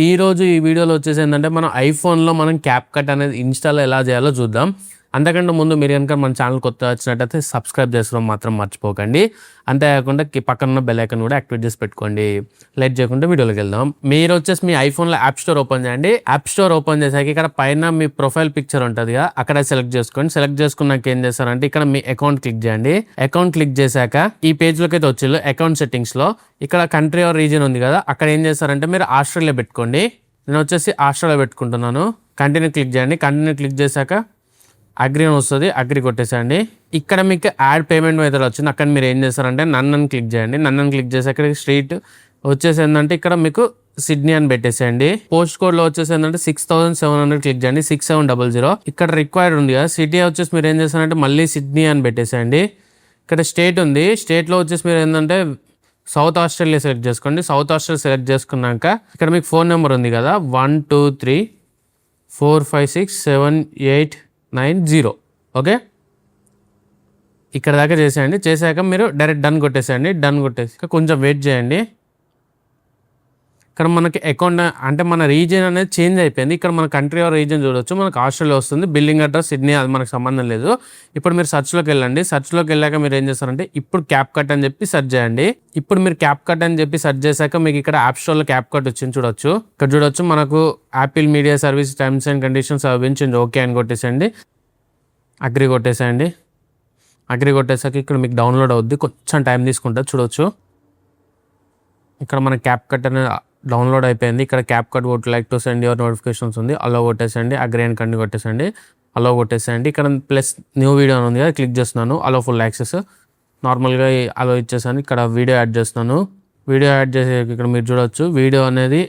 ఈ రోజు ఈ వీడియోలో వచ్చేసి ఏంటంటే మనం ఐఫోన్లో మనం క్యాప్కట్ అనేది ఇన్స్టాల్ ఎలా చేయాలో చూద్దాం. అంతకంటే ముందు మీరు కనుక మన ఛానల్ కొత్త వచ్చినట్టయితే సబ్స్క్రైబ్ చేసుకోవడం మాత్రం మర్చిపోకండి. అంతేకాకుండా పక్కన ఉన్న బెల్ ఐకాన్ కూడా యాక్టివేట్ చేసి పెట్టుకోండి. లైట్ చేయకుండా వీడియోలోకి వెళ్దాం. మీరు వచ్చేసి మీ ఐఫోన్లో యాప్ స్టోర్ ఓపెన్ చేయండి. యాప్ స్టోర్ ఓపెన్ చేశాక ఇక్కడ పైన మీ ప్రొఫైల్ పిక్చర్ ఉంటుంది కదా, అక్కడ సెలెక్ట్ చేసుకోండి. సెలెక్ట్ చేసుకున్నాక ఏం చేస్తారంటే ఇక్కడ మీ అకౌంట్ క్లిక్ చేయండి. అకౌంట్ క్లిక్ చేశాక ఈ పేజ్లోకి అయితే వచ్చి అకౌంట్ సెట్టింగ్స్లో ఇక్కడ కంట్రీ ఆర్ రీజన్ ఉంది కదా, అక్కడ ఏం చేస్తారంటే మీరు ఆస్ట్రేలియా పెట్టుకోండి. నేను వచ్చేసి ఆస్ట్రేలియా పెట్టుకుంటున్నాను. కంటిన్యూ క్లిక్ చేయండి. కంటిన్యూ క్లిక్ చేశాక అగ్రి అని వస్తుంది, అగ్రి కొట్టేసండి. ఇక్కడ మీకు యాడ్ పేమెంట్ మెథడ్ వచ్చింది. అక్కడ మీరు ఏం చేస్తారంటే నన్ను క్లిక్ చేయండి. నన్ను క్లిక్ చేశాక స్ట్రీట్ వచ్చేసి ఏంటంటే ఇక్కడ మీకు సిడ్నీ అని పెట్టేసేయండి. పోస్ట్ కోడ్లో వచ్చేసి ఏంటంటే 6700 క్లిక్ చేయండి. 6700 ఇక్కడ రిక్వైర్డ్ ఉంది కదా, సిటీ వచ్చేసి మీరు ఏం చేస్తారంటే మళ్ళీ సిడ్నీ అని పెట్టేసేయండి. ఇక్కడ స్టేట్ ఉంది, స్టేట్లో వచ్చేసి మీరు ఏంటంటే సౌత్ ఆస్ట్రేలియా సెలెక్ట్ చేసుకోండి. సౌత్ ఆస్ట్రేలియా సెలెక్ట్ చేసుకున్నాక ఇక్కడ మీకు ఫోన్ నెంబర్ ఉంది కదా 1234567890. ఓకే, ఇక్కడ దాకా చేసేయండి. చేశాక మీరు డైరెక్ట్ డన్ కొట్టేసేయండి. డన్ కొట్టేసి కొంచెం వెయిట్ చేయండి. ఇక్కడ మనకి అకౌంట్ అంటే మన రీజియన్ అనేది చేంజ్ అయిపోయింది. ఇక్కడ మన కంట్రీ ఆర్ రీజియన్ చూడొచ్చు, మనకు ఆస్ట్రేలియా వస్తుంది. బిల్లింగ్ అడ్రస్ సిడ్నీ, అది మనకు సంబంధం లేదు. ఇప్పుడు మీరు సర్చ్లోకి వెళ్ళండి. సర్చ్లోకి వెళ్ళాక మీరు ఏం చేస్తారంటే ఇప్పుడు క్యాప్కట్ అని చెప్పి సెర్చ్ చేయండి. ఇప్పుడు మీరు క్యాప్కట్ అని చెప్పి సెర్చ్ చేశాక మీకు ఇక్కడ యాప్ స్టోర్లో క్యాప్కట్ వచ్చింది చూడొచ్చు. ఇక్కడ చూడొచ్చు మనకు Apple media service terms and conditions అవించండి. ఓకే అని కొట్టేసేయండి. అగ్రి కొట్టేసేయండి. అగ్రి కొట్టేసాక ఇక్కడ మీకు డౌన్లోడ్ అవుద్ది, కొంచెం టైం తీసుకుంటుంది చూడొచ్చు. ఇక్కడ మన క్యాప్కట్ అనేది డౌన్లోడ్ అయిపోయింది. ఇక్కడ CapCut would like to send your notifications ఉంది, అలో కొట్టేసండి. అగ్రి అండ్ కంటిన్యూ కొట్టేసండి, అలో కొట్టేసేయండి. ఇక్కడ ప్లస్ న్యూ వీడియో అని ఉంది కదా, క్లిక్ చేస్తున్నాను. అలో ఫుల్ యాక్సెస్ నార్మల్గా అలో ఇచ్చేసాను. ఇక్కడ వీడియో యాడ్ చేస్తున్నాను. వీడియో యాడ్ చేసే ఇక్కడ మీరు చూడొచ్చు వీడియో అనేది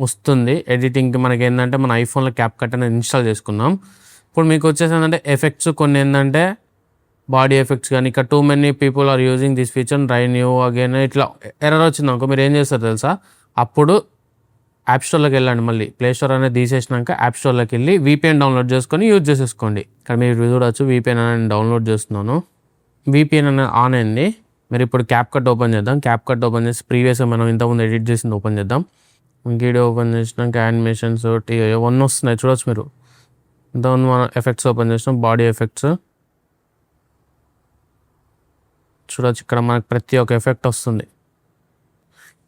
వస్తుంది. ఎడిటింగ్కి మనకి ఏంటంటే మన ఐఫోన్లో క్యాప్కట్ అనేది ఇన్స్టాల్ చేసుకున్నాం. ఇప్పుడు మీకు వచ్చేసి ఏంటంటే ఎఫెక్ట్స్ కొన్ని ఏంటంటే బాడీ ఎఫెక్ట్స్ కానీ ఇక్కడ too many people are using this feature try new again ఇట్లా ఎర్రర్ వచ్చింది అనుకో, మీరు ఏం చేస్తారు తెలుసా, అప్పుడు యాప్ స్టోర్లోకి వెళ్ళండి. మళ్ళీ ప్లే స్టోర్ అనేది తీసేసినాక యాప్ స్టోర్లోకి వెళ్ళి VPN డౌన్లోడ్ చేసుకొని యూజ్ చేసేసుకోండి. ఇక్కడ మీరు చూడవచ్చు VPN అనేది డౌన్లోడ్ చేస్తున్నాను. VPN అనేది ఆన్ అయింది. మీరు ఇప్పుడు క్యాప్కట్ ఓపెన్ చేద్దాం. క్యాప్కట్ ఓపెన్ చేసి ప్రీవియస్గా మనం ఇంతకుముందు ఎడిట్ చేసింది ఓపెన్ చేద్దాం. వీడియో ఓపెన్ చేసినాక యానిమేషన్స్ అవన్నీ వస్తున్నాయి చూడవచ్చు. మీరు ఇంతకుముందు మనం ఎఫెక్ట్స్ ఓపెన్ చేసినాం, బాడీ ఎఫెక్ట్స్ చూడవచ్చు. ఇక్కడ మనకు ప్రతి ఒక్క ఎఫెక్ట్ వస్తుంది.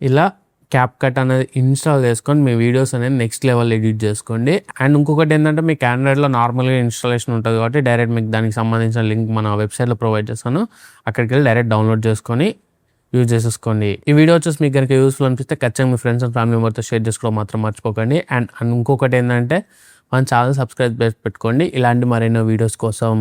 ఇలా క్యాప్కట్ అనేది ఇన్స్టాల్ చేసుకొని మీ వీడియోస్ అనేది నెక్స్ట్ లెవెల్ ఎడిట్ చేసుకోండి. అండ్ ఇంకొకటి ఏంటంటే మీకు ఆండ్రాయిడ్లో నార్మల్గా ఇన్స్టాలేషన్ ఉంటుంది కాబట్టి డైరెక్ట్ మీకు దానికి సంబంధించిన లింక్ మన వెబ్సైట్లో ప్రొవైడ్ చేస్తాను. అక్కడికి వెళ్ళి డైరెక్ట్ డౌన్లోడ్ చేసుకొని యూజ్ చేసేసుకోండి. ఈ వీడియో వచ్చేసి మీకు కనుక యూస్ఫుల్ అనిపిస్తే ఖచ్చితంగా మీ ఫ్రెండ్స్ అండ్ ఫ్యామిలీ మెంబర్తో షేర్ చేసుకోవడం మాత్రం మర్చిపోకండి. అండ్ ఇంకొకటి ఏంటంటే మన ఛానల్ సబ్స్క్రైబ్ చేసి పెట్టుకోండి ఇలాంటి మరెన్నో వీడియోస్ కోసం.